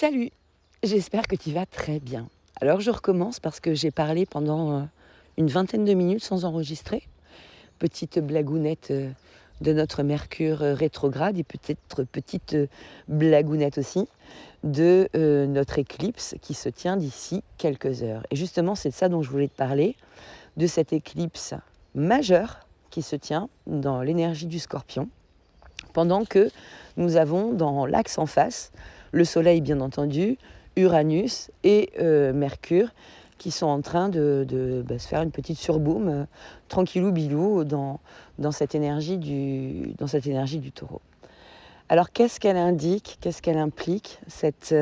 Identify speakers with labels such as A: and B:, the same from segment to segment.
A: Salut, j'espère que tu vas très bien. Alors je recommence parce que j'ai parlé pendant une vingtaine de minutes sans enregistrer. Petite blagounette de notre Mercure rétrograde et peut-être petite blagounette aussi de notre éclipse qui se tient d'ici quelques heures. Et justement c'est de ça dont je voulais te parler, de cette éclipse majeure qui se tient dans l'énergie du Scorpion, pendant que nous avons dans l'axe en face le Soleil bien entendu, Uranus et Mercure qui sont en train de se faire une petite surboom tranquillou bilou dans cette énergie du Taureau. Alors qu'est-ce qu'elle indique, qu'est-ce qu'elle implique cette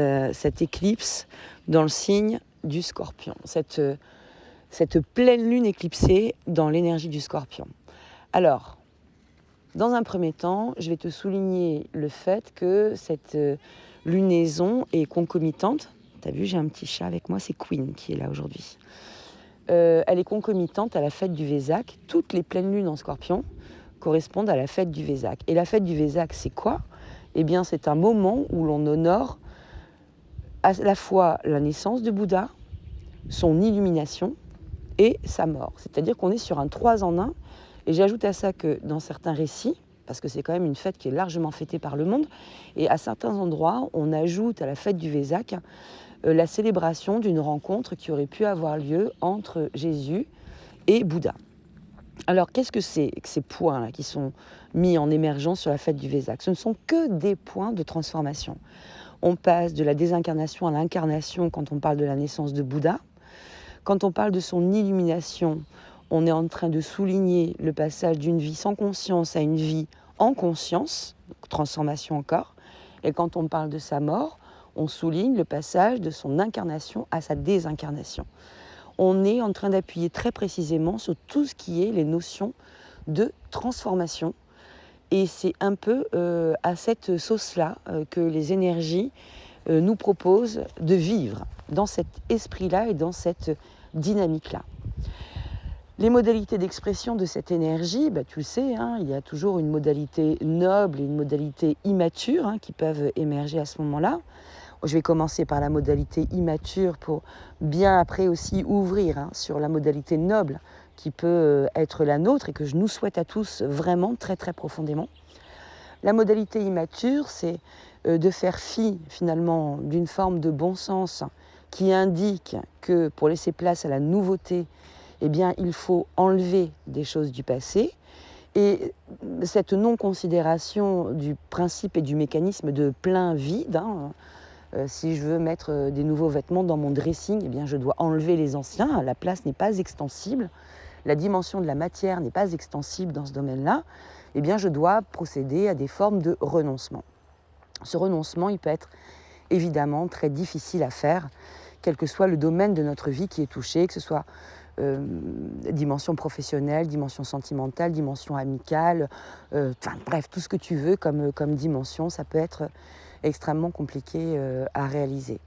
A: éclipse dans le signe du Scorpion, cette pleine lune éclipsée dans l'énergie du Scorpion. Alors, dans un premier temps, je vais te souligner le fait que cette lunaison est concomitante. Tu as vu, j'ai un petit chat avec moi, c'est Queen qui est là aujourd'hui. Elle est concomitante à la fête du Vésac. Toutes les pleines lunes en Scorpion correspondent à la fête du Vésac. Et la fête du Vésac, c'est quoi ? Eh bien, c'est un moment où l'on honore à la fois la naissance de Bouddha, son illumination et sa mort. C'est-à-dire qu'on est sur un 3 en 1. Et j'ajoute à ça que dans certains récits, parce que c'est quand même une fête qui est largement fêtée par le monde, et à certains endroits, on ajoute à la fête du Vésac la célébration d'une rencontre qui aurait pu avoir lieu entre Jésus et Bouddha. Alors qu'est-ce que c'est que ces points-là qui sont mis en émergence sur la fête du Vésac ? Ce ne sont que des points de transformation. On passe de la désincarnation à l'incarnation quand on parle de la naissance de Bouddha. Quand on parle de son illumination, on est en train de souligner le passage d'une vie sans conscience à une vie en conscience, donc transformation encore. Et quand on parle de sa mort, on souligne le passage de son incarnation à sa désincarnation. On est en train d'appuyer très précisément sur tout ce qui est les notions de transformation. Et c'est un peu à cette sauce-là que les énergies nous proposent de vivre, dans cet esprit-là et dans cette dynamique-là. Les modalités d'expression de cette énergie, tu le sais, il y a toujours une modalité noble et une modalité immature qui peuvent émerger à ce moment-là. Je vais commencer par la modalité immature pour bien après aussi ouvrir sur la modalité noble qui peut être la nôtre et que je nous souhaite à tous vraiment très très profondément. La modalité immature, c'est de faire fi finalement d'une forme de bon sens qui indique que pour laisser place à la nouveauté, eh bien, il faut enlever des choses du passé. Et cette non-considération du principe et du mécanisme de plein vide, si je veux mettre des nouveaux vêtements dans mon dressing, eh bien, je dois enlever les anciens. La place n'est pas extensible. La dimension de la matière n'est pas extensible dans ce domaine-là. Eh bien, je dois procéder à des formes de renoncement. Ce renoncement, il peut être évidemment très difficile à faire, quel que soit le domaine de notre vie qui est touché, que ce soit dimension professionnelle, dimension sentimentale, dimension amicale, bref, tout ce que tu veux comme dimension, ça peut être extrêmement compliqué à réaliser.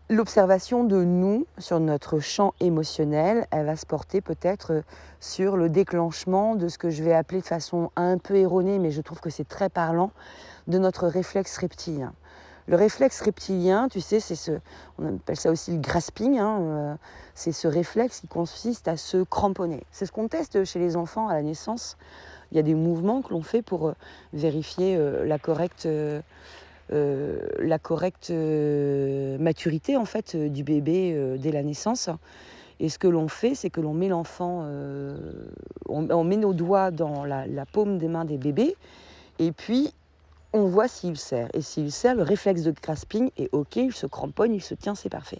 A: L'observation de nous sur notre champ émotionnel, elle va se porter peut-être sur le déclenchement de ce que je vais appeler de façon un peu erronée, mais je trouve que c'est très parlant, de notre réflexe reptilien. Le réflexe reptilien, tu sais, on appelle ça aussi le grasping, c'est ce réflexe qui consiste à se cramponner. C'est ce qu'on teste chez les enfants à la naissance. Il y a des mouvements que l'on fait pour vérifier la correcte maturité en fait, du bébé dès la naissance. Et ce que l'on fait, c'est que l'on met l'enfant, on met nos doigts dans la paume des mains des bébés, et puis on voit s'il serre. Et s'il serre, le réflexe de grasping est OK, il se cramponne, il se tient, c'est parfait.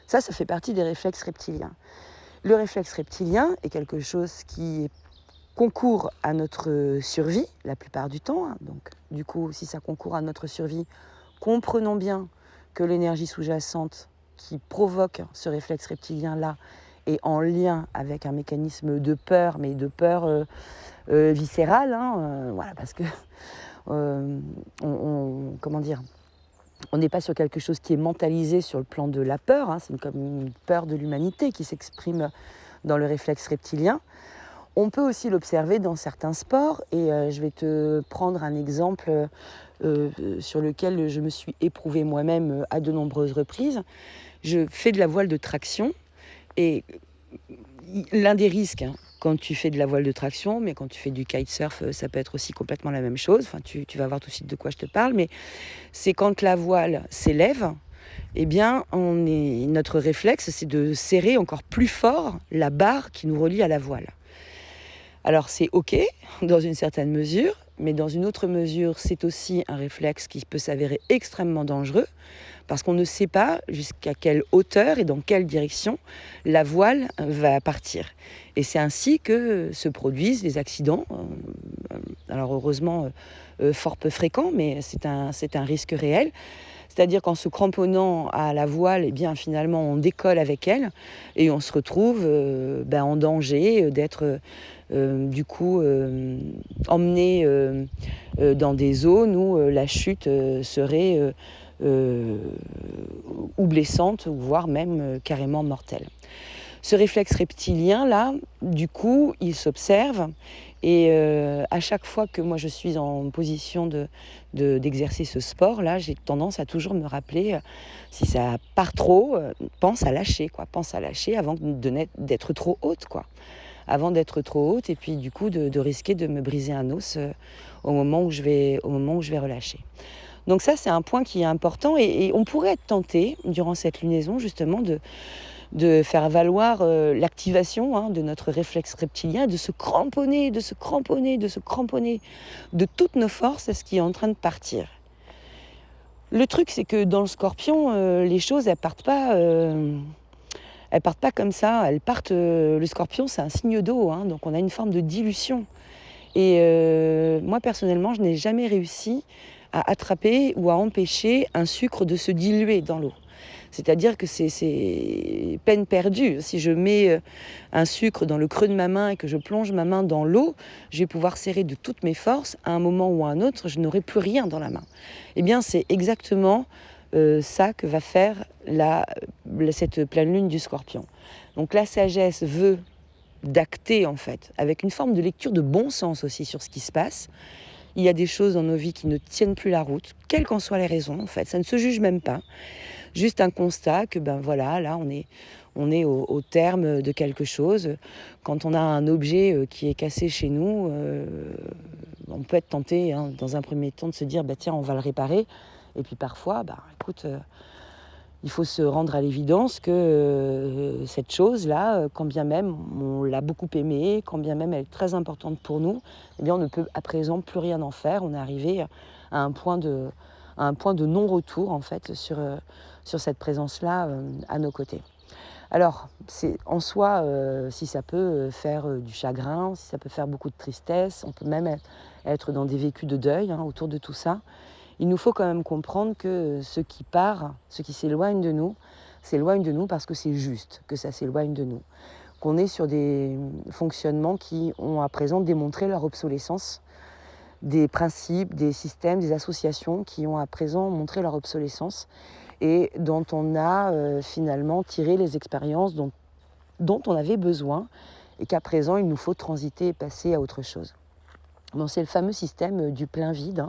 A: Ça fait partie des réflexes reptiliens. Le réflexe reptilien est quelque chose qui concourt à notre survie, la plupart du temps. Donc, du coup, si ça concourt à notre survie, comprenons bien que l'énergie sous-jacente qui provoque ce réflexe reptilien-là est en lien avec un mécanisme de peur, mais de peur viscérale, voilà, parce que on n'est pas sur quelque chose qui est mentalisé sur le plan de la peur, c'est comme une peur de l'humanité qui s'exprime dans le réflexe reptilien. On peut aussi l'observer dans certains sports et je vais te prendre un exemple sur lequel je me suis éprouvée moi-même à de nombreuses reprises. Je fais de la voile de traction et l'un des risques, hein, quand tu fais de la voile de traction, mais quand tu fais du kitesurf, ça peut être aussi complètement la même chose. Enfin, tu vas voir tout de suite de quoi je te parle, mais c'est quand la voile s'élève, eh bien, notre réflexe, c'est de serrer encore plus fort la barre qui nous relie à la voile. Alors c'est OK, dans une certaine mesure, mais dans une autre mesure, c'est aussi un réflexe qui peut s'avérer extrêmement dangereux, parce qu'on ne sait pas jusqu'à quelle hauteur et dans quelle direction la voile va partir. Et c'est ainsi que se produisent les accidents. Alors heureusement, fort peu fréquents, mais c'est un risque réel. C'est-à-dire qu'en se cramponnant à la voile, eh bien, finalement, on décolle avec elle et on se retrouve en danger d'être du coup emmené dans des zones où la chute serait ou blessante, voire même carrément mortelle. Ce réflexe reptilien-là, du coup, il s'observe et à chaque fois que moi je suis en position d'exercer ce sport-là, j'ai tendance à toujours me rappeler, si ça part trop, pense à lâcher, quoi. Pense à lâcher avant d'être trop haute, quoi. Avant d'être trop haute et puis du coup de risquer de me briser un os au moment où je vais relâcher. Donc ça, c'est un point qui est important et on pourrait être tenté, durant cette lunaison, justement, de faire valoir l'activation de notre réflexe reptilien, de se cramponner de toutes nos forces à ce qui est en train de partir. Le truc, c'est que dans le scorpion, les choses, elles partent pas comme ça. Le scorpion, c'est un signe d'eau, donc on a une forme de dilution. Et moi, personnellement, je n'ai jamais réussi à attraper ou à empêcher un sucre de se diluer dans l'eau. C'est-à-dire que c'est peine perdue. Si je mets un sucre dans le creux de ma main et que je plonge ma main dans l'eau, je vais pouvoir serrer de toutes mes forces. À un moment ou à un autre, je n'aurai plus rien dans la main. Eh bien, c'est exactement ça que va faire cette pleine lune du Scorpion. Donc la sagesse veut d'acter, en fait, avec une forme de lecture de bon sens aussi sur ce qui se passe. Il y a des choses dans nos vies qui ne tiennent plus la route, quelles qu'en soient les raisons, en fait. Ça ne se juge même pas. Juste un constat que, là, on est au terme de quelque chose. Quand on a un objet qui est cassé chez nous, on peut être tenté, dans un premier temps, de se dire, tiens, on va le réparer. Et puis parfois, écoute, il faut se rendre à l'évidence que cette chose-là, quand bien même on l'a beaucoup aimée, quand bien même elle est très importante pour nous, eh bien on ne peut à présent plus rien en faire. On est arrivé à un point de non-retour, en fait, sur cette présence-là à nos côtés. Alors, c'est en soi, si ça peut faire du chagrin, si ça peut faire beaucoup de tristesse, on peut même être dans des vécus de deuil autour de tout ça. Il nous faut quand même comprendre que ce qui part, ce qui s'éloigne de nous parce que c'est juste que ça s'éloigne de nous. Qu'on est sur des fonctionnements qui ont à présent démontré leur obsolescence, des principes, des systèmes, des associations qui ont à présent montré leur obsolescence et dont on a finalement tiré les expériences dont on avait besoin et qu'à présent il nous faut transiter et passer à autre chose. Bon, c'est le fameux système du plein vide.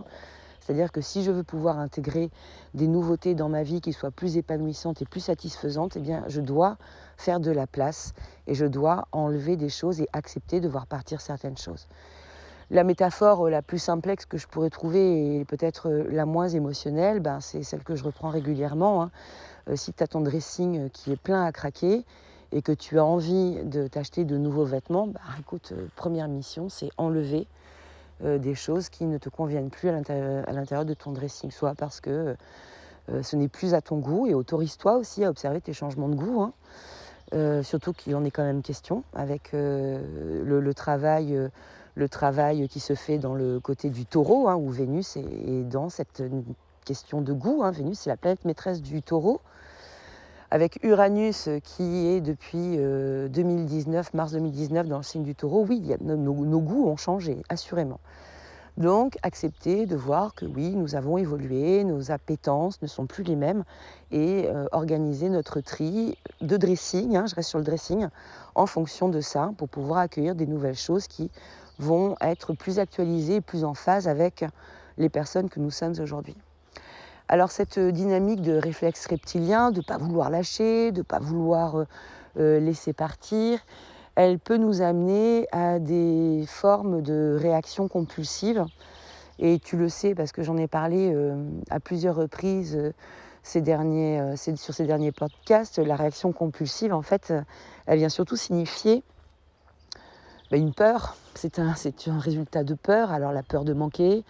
A: C'est-à-dire que si je veux pouvoir intégrer des nouveautés dans ma vie qui soient plus épanouissantes et plus satisfaisantes, eh bien, je dois faire de la place et je dois enlever des choses et accepter de voir partir certaines choses. La métaphore la plus simplexe que je pourrais trouver et peut-être la moins émotionnelle, c'est celle que je reprends régulièrement. Si tu as ton dressing qui est plein à craquer et que tu as envie de t'acheter de nouveaux vêtements, écoute, première mission, c'est enlever des choses qui ne te conviennent plus à l'intérieur de ton dressing, soit parce que ce n'est plus à ton goût, et autorise-toi aussi à observer tes changements de goût, surtout qu'il en est quand même question avec le travail qui se fait dans le côté du taureau, où Vénus est dans cette question de goût. Vénus, c'est la planète maîtresse du taureau, avec Uranus qui est depuis mars 2019 dans le signe du taureau. Oui, nos goûts ont changé, assurément. Donc, accepter de voir que oui, nous avons évolué, nos appétences ne sont plus les mêmes et organiser notre tri de dressing, je reste sur le dressing, en fonction de ça, pour pouvoir accueillir des nouvelles choses qui vont être plus actualisées et plus en phase avec les personnes que nous sommes aujourd'hui. Alors cette dynamique de réflexe reptilien, de ne pas vouloir lâcher, de ne pas vouloir laisser partir, elle peut nous amener à des formes de réactions compulsives. Et tu le sais parce que j'en ai parlé à plusieurs reprises sur ces derniers podcasts. La réaction compulsive, en fait, elle vient surtout signifier une peur. C'est un résultat de peur. Alors la peur de manquer,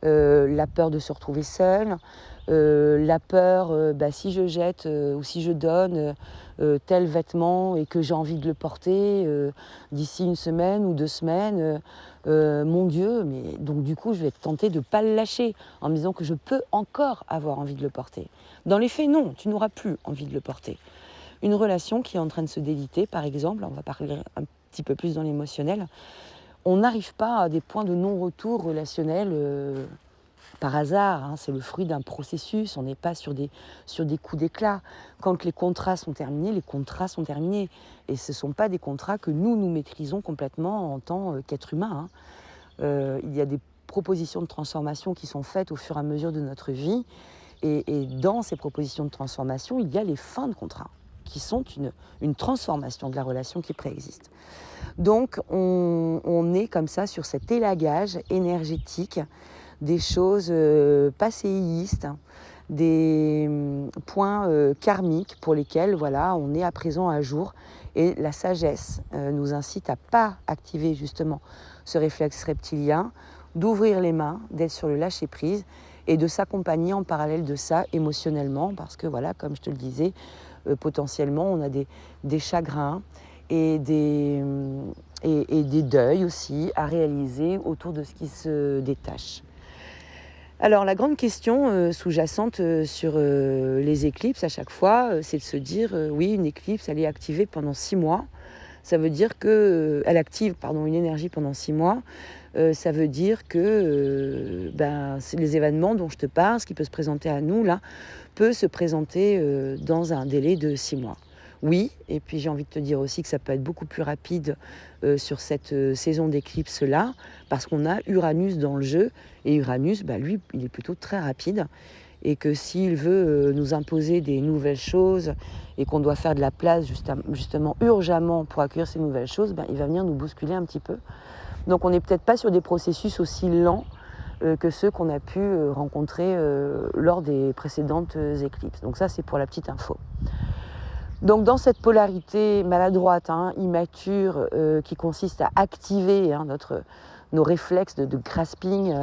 A: la peur de se retrouver seul, la peur, si je jette ou si je donne tel vêtement et que j'ai envie de le porter d'ici une semaine ou 2 semaines, mon Dieu, mais donc du coup je vais être tentée de ne pas le lâcher en me disant que je peux encore avoir envie de le porter. Dans les faits, non, tu n'auras plus envie de le porter. Une relation qui est en train de se déliter, par exemple, on va parler un petit peu plus dans l'émotionnel, on n'arrive pas à des points de non-retour relationnels par hasard, c'est le fruit d'un processus, on n'est pas sur des coups d'éclat. Quand les contrats sont terminés, les contrats sont terminés. Et ce ne sont pas des contrats que nous maîtrisons complètement en tant qu'être humain. Il y a des propositions de transformation qui sont faites au fur et à mesure de notre vie. Et dans ces propositions de transformation, il y a les fins de contrat, qui sont une transformation de la relation qui préexiste. Donc on est comme ça sur cet élagage énergétique des choses passéistes, des points karmiques pour lesquels on est à présent à jour. Et la sagesse nous incite à ne pas activer justement ce réflexe reptilien, d'ouvrir les mains, d'être sur le lâcher-prise et de s'accompagner en parallèle de ça émotionnellement parce que comme je te le disais, potentiellement on a des chagrins et des deuils aussi à réaliser autour de ce qui se détache. Alors la grande question sous-jacente sur les éclipses à chaque fois, c'est de se dire oui, une éclipse elle est activée pendant 6 mois. Ça veut dire qu'elle active une énergie pendant 6 mois. Ça veut dire que c'est les événements dont je te parle, ce qui peut se présenter à nous là, peut se présenter dans un délai de 6 mois. Oui, et puis j'ai envie de te dire aussi que ça peut être beaucoup plus rapide sur cette saison d'éclipse-là, parce qu'on a Uranus dans le jeu, et Uranus, lui, il est plutôt très rapide, et que s'il veut nous imposer des nouvelles choses, et qu'on doit faire de la place justement urgemment pour accueillir ces nouvelles choses, il va venir nous bousculer un petit peu. Donc on n'est peut-être pas sur des processus aussi lents que ceux qu'on a pu rencontrer lors des précédentes éclipses. Donc ça, c'est pour la petite info. Donc dans cette polarité maladroite, immature, qui consiste à activer nos réflexes de grasping,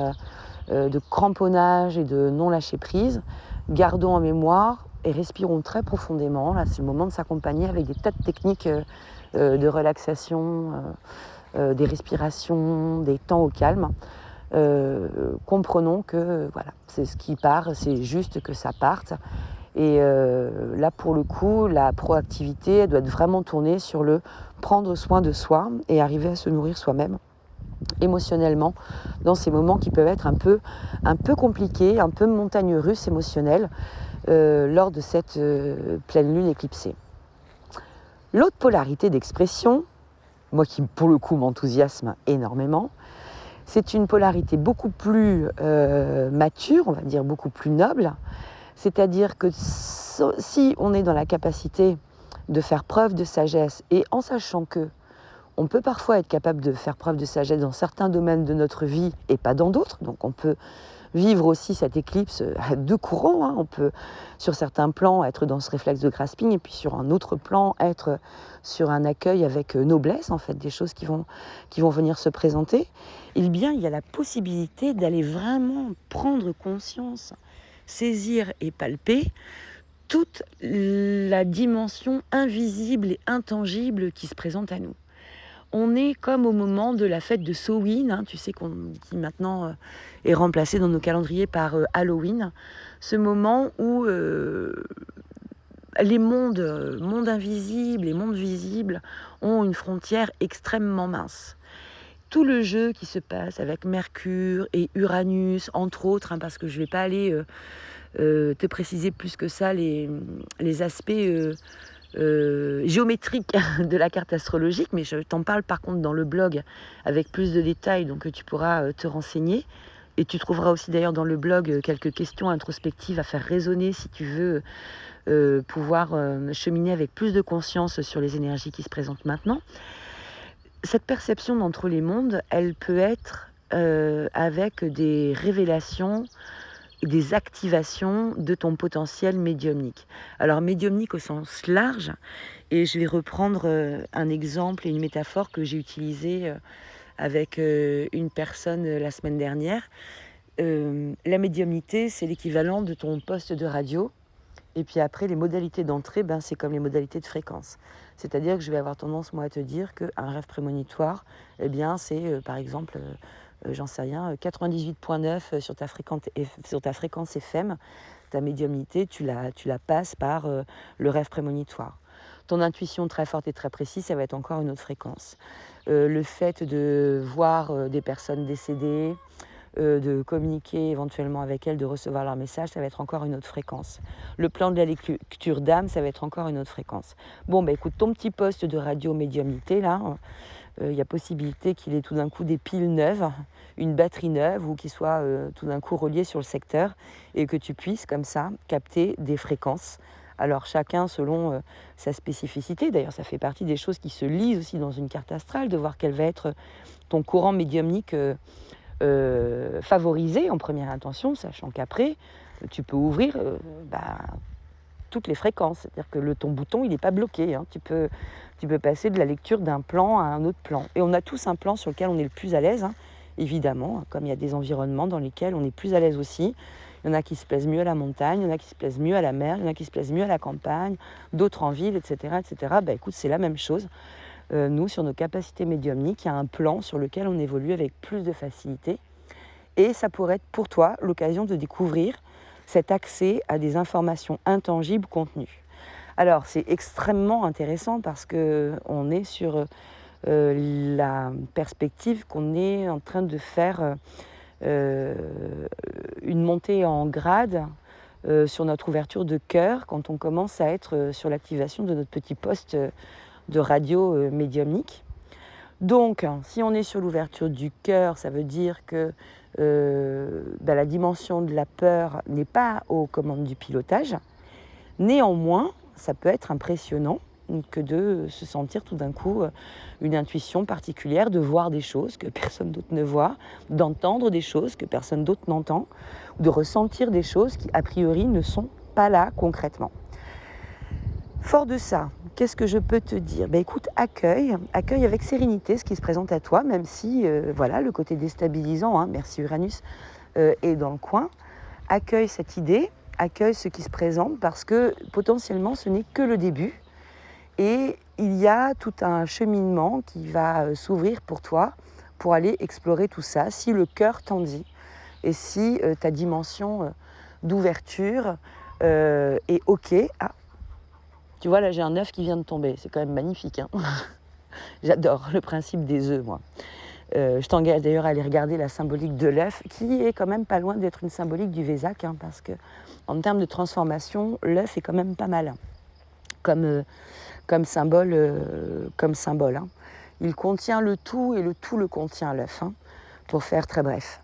A: de cramponnage et de non lâcher prise, gardons en mémoire et respirons très profondément. Là, c'est le moment de s'accompagner avec des tas de techniques de relaxation, des respirations, des temps au calme. Comprenons que c'est ce qui part, c'est juste que ça parte. Et là, pour le coup, la proactivité, elle doit être vraiment tournée sur le prendre soin de soi et arriver à se nourrir soi-même émotionnellement dans ces moments qui peuvent être un peu compliqués, un peu montagnes russes émotionnelles lors de cette pleine lune éclipsée. L'autre polarité d'expression, moi qui pour le coup m'enthousiasme énormément, c'est une polarité beaucoup plus mature, on va dire beaucoup plus noble. C'est-à-dire que si on est dans la capacité de faire preuve de sagesse, et en sachant que on peut parfois être capable de faire preuve de sagesse dans certains domaines de notre vie et pas dans d'autres, donc on peut vivre aussi cette éclipse à 2 courants, on peut sur certains plans être dans ce réflexe de grasping et puis sur un autre plan être sur un accueil avec noblesse, en fait, des choses qui vont venir se présenter. Eh bien, il y a la possibilité d'aller vraiment prendre conscience, saisir et palper toute la dimension invisible et intangible qui se présente à nous. On est comme au moment de la fête de Samhain, tu sais qui maintenant est remplacée dans nos calendriers par Halloween, ce moment où les mondes invisibles et mondes visibles ont une frontière extrêmement mince. tout le jeu qui se passe avec Mercure et Uranus, entre autres, hein, parce que je ne vais pas aller te préciser plus que ça les aspects géométriques de la carte astrologique, mais je t'en parle par contre dans le blog avec plus de détails, donc tu pourras te renseigner. Et tu trouveras aussi d'ailleurs dans le blog quelques questions introspectives à faire résonner si tu veux pouvoir cheminer avec plus de conscience sur les énergies qui se présentent maintenant. Cette perception d'entre les mondes, elle peut être avec des révélations, des activations de ton potentiel médiumnique. Alors médiumnique au sens large, et je vais reprendre un exemple et une métaphore que j'ai utilisée avec une personne la semaine dernière. La médiumnité, c'est l'équivalent de ton poste de radio. Et puis après, les modalités d'entrée, c'est comme les modalités de fréquence. C'est-à-dire que je vais avoir tendance, moi, à te dire qu'un rêve prémonitoire, c'est, par exemple, j'en sais rien, 98,9 sur ta fréquence FM. Ta médiumnité, tu la passes par le rêve prémonitoire. Ton intuition très forte et très précise, ça va être encore une autre fréquence. Le fait de voir des personnes décédées, de communiquer éventuellement avec elles, de recevoir leurs messages, ça va être encore une autre fréquence. Le plan de la lecture d'âme, ça va être encore une autre fréquence. Bon, écoute, ton petit poste de radio médiumnité, là, il y a possibilité qu'il ait tout d'un coup des piles neuves, une batterie neuve, ou qu'il soit tout d'un coup relié sur le secteur, et que tu puisses, comme ça, capter des fréquences. Alors chacun selon sa spécificité, d'ailleurs ça fait partie des choses qui se lisent aussi dans une carte astrale, de voir quel va être ton courant médiumnique favorisé en première intention, sachant qu'après, tu peux ouvrir toutes les fréquences. C'est-à-dire que ton bouton, il n'est pas bloqué. Hein. Tu peux passer de la lecture d'un plan à un autre plan. Et on a tous un plan sur lequel on est le plus à l'aise, hein, évidemment, comme il y a des environnements dans lesquels on est plus à l'aise aussi. Il y en a qui se plaisent mieux à la montagne, il y en a qui se plaisent mieux à la mer, il y en a qui se plaisent mieux à la campagne, d'autres en ville, etc. etc. Écoute, c'est la même chose. Nous, sur nos capacités médiumniques, il y a un plan sur lequel on évolue avec plus de facilité. Et ça pourrait être pour toi l'occasion de découvrir cet accès à des informations intangibles contenues. Alors, c'est extrêmement intéressant parce qu'on est sur la perspective qu'on est en train de faire une montée en grade sur notre ouverture de cœur quand on commence à être sur l'activation de notre petit poste de radio médiumnique. Donc, si on est sur l'ouverture du cœur, ça veut dire que la dimension de la peur n'est pas aux commandes du pilotage. Néanmoins, ça peut être impressionnant que de se sentir tout d'un coup une intuition particulière, de voir des choses que personne d'autre ne voit, d'entendre des choses que personne d'autre n'entend, de ressentir des choses qui, a priori, ne sont pas là concrètement. Fort de ça, qu'est-ce que je peux te dire ? Écoute, accueille avec sérénité ce qui se présente à toi, même si le côté déstabilisant, hein, merci Uranus, est dans le coin. Accueille cette idée, accueille ce qui se présente, parce que potentiellement ce n'est que le début. Et il y a tout un cheminement qui va s'ouvrir pour toi, pour aller explorer tout ça, si le cœur t'en dit, et si ta dimension d'ouverture est OK. Ah, tu vois, là, j'ai un œuf qui vient de tomber. C'est quand même magnifique. Hein. J'adore le principe des œufs, moi. Je t'engage d'ailleurs à aller regarder la symbolique de l'œuf, qui est quand même pas loin d'être une symbolique du Vésac, hein, parce que en termes de transformation, l'œuf est quand même pas mal comme symbole. Hein. Il contient le tout et le tout le contient, l'œuf, hein, pour faire très bref.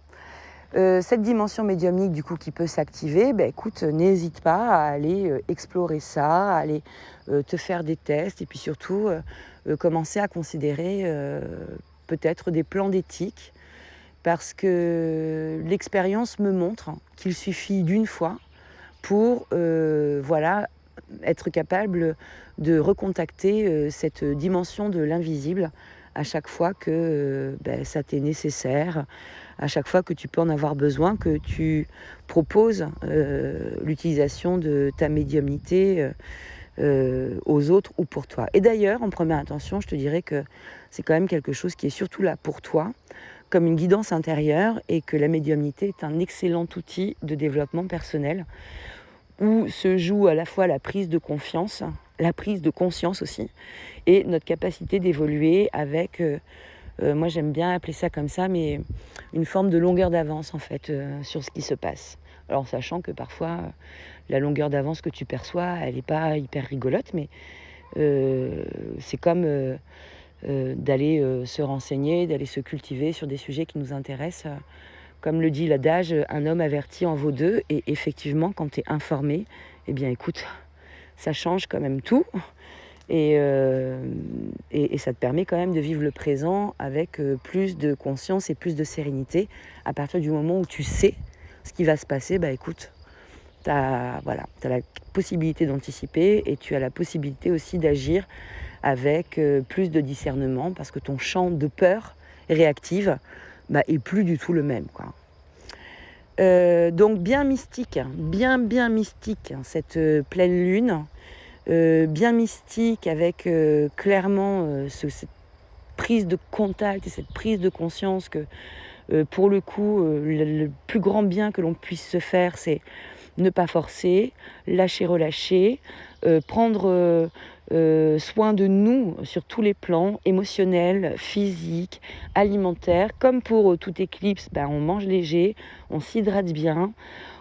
A: Cette dimension médiumnique du coup qui peut s'activer, écoute, n'hésite pas à aller explorer ça, à aller te faire des tests et puis surtout commencer à considérer peut-être des plans d'éthique, parce que l'expérience me montre qu'il suffit d'une fois pour être capable de recontacter cette dimension de l'invisible à chaque fois que ça t'est nécessaire, à chaque fois que tu peux en avoir besoin, que tu proposes l'utilisation de ta médiumnité aux autres ou pour toi. Et d'ailleurs, en première intention, je te dirais que c'est quand même quelque chose qui est surtout là pour toi, comme une guidance intérieure, et que la médiumnité est un excellent outil de développement personnel, où se joue à la fois la prise de confiance, la prise de conscience aussi, et notre capacité d'évoluer avec Moi, j'aime bien appeler ça comme ça, mais une forme de longueur d'avance, en fait, sur ce qui se passe. Alors, sachant que parfois, la longueur d'avance que tu perçois, elle n'est pas hyper rigolote, mais c'est comme d'aller se renseigner, d'aller se cultiver sur des sujets qui nous intéressent. Comme le dit l'adage, un homme averti en vaut deux. Et effectivement, quand tu es informé, eh bien écoute, ça change quand même tout. Et ça te permet quand même de vivre le présent avec plus de conscience et plus de sérénité. À partir du moment où tu sais ce qui va se passer, bah écoute, tu as la possibilité d'anticiper et tu as la possibilité aussi d'agir avec plus de discernement parce que ton champ de peur réactive est plus du tout le même, quoi. Donc bien mystique, bien mystique, cette pleine lune, bien mystique avec clairement cette prise de contact et cette prise de conscience que pour le coup, le plus grand bien que l'on puisse se faire, c'est ne pas forcer, lâcher, relâcher, prendre soin de nous sur tous les plans, émotionnels, physiques, alimentaires. Comme pour toute éclipse, on mange léger, on s'hydrate bien,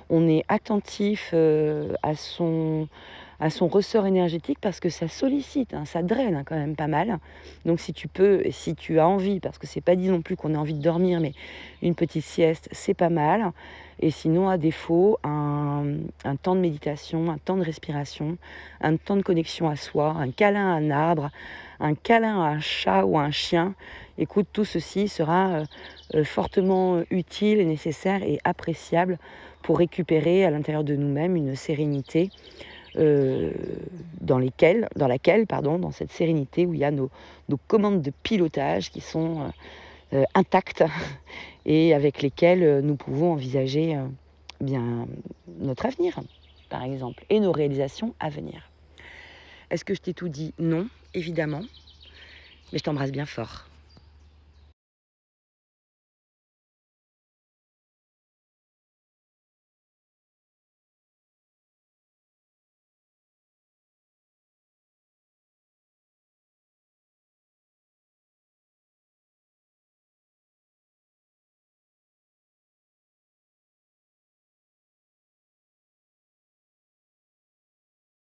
A: on est attentif à son ressort énergétique parce que ça sollicite, ça draine quand même pas mal. Donc si tu peux, et si tu as envie, parce que c'est pas dit non plus qu'on ait envie de dormir, mais une petite sieste, c'est pas mal. Et sinon, à défaut, un temps de méditation, un temps de respiration, un temps de connexion à soi, un câlin à un arbre, un câlin à un chat ou à un chien. Écoute, tout ceci sera fortement utile et nécessaire et appréciable pour récupérer à l'intérieur de nous-mêmes une sérénité dans cette sérénité où il y a nos commandes de pilotage qui sont intactes et avec lesquelles nous pouvons envisager notre avenir, par exemple, et nos réalisations à venir. Est-ce que je t'ai tout dit ? Non, évidemment, mais je t'embrasse bien fort.